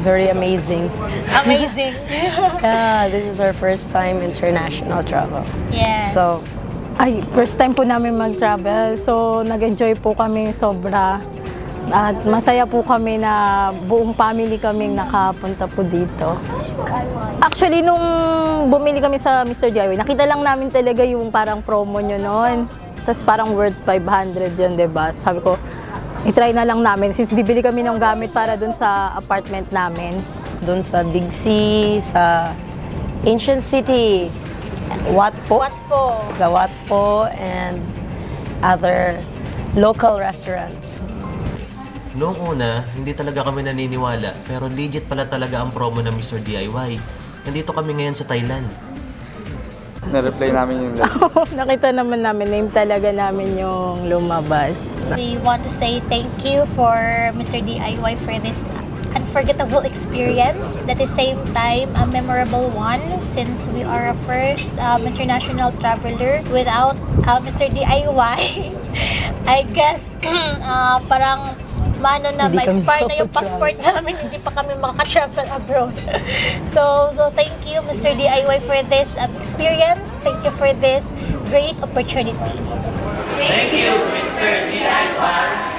very amazing. Amazing. Yeah, this is our first time international travel. Yes. So, Ay, first time po namin mag-travel. So, nag-enjoy po kami sobra. At masaya po kami na buong family kaming nakapunta po dito. Actually, nung bumili kami sa Mr. DIY, nakita lang namin talaga yung parang promo nyo noon. Tapos parang worth 500 yun, diba? Sabi ko, i-try na lang namin since bibili kami ng gamit para dun sa apartment namin. dun sa Big C, sa Ancient City, Watpo, the Watpo, and other local restaurants. Noong una, hindi talaga kami naniniwala, pero legit pala talaga ang promo ng Mr. DIY. Nandito kami ngayon sa Thailand. Na-reply namin yung Nakita naman namin, name talaga namin yung lumabas. We want to say thank you for Mr. DIY for this unforgettable experience. At the same time, a memorable one since we are a first international traveler without Mr. DIY. I guess parang ma-expire na yung passport namin, hindi pa kami makaka-travel abroad. So thank you Mr. DIY for this experience. Thank you for this great opportunity. Thank you Mr. DIY.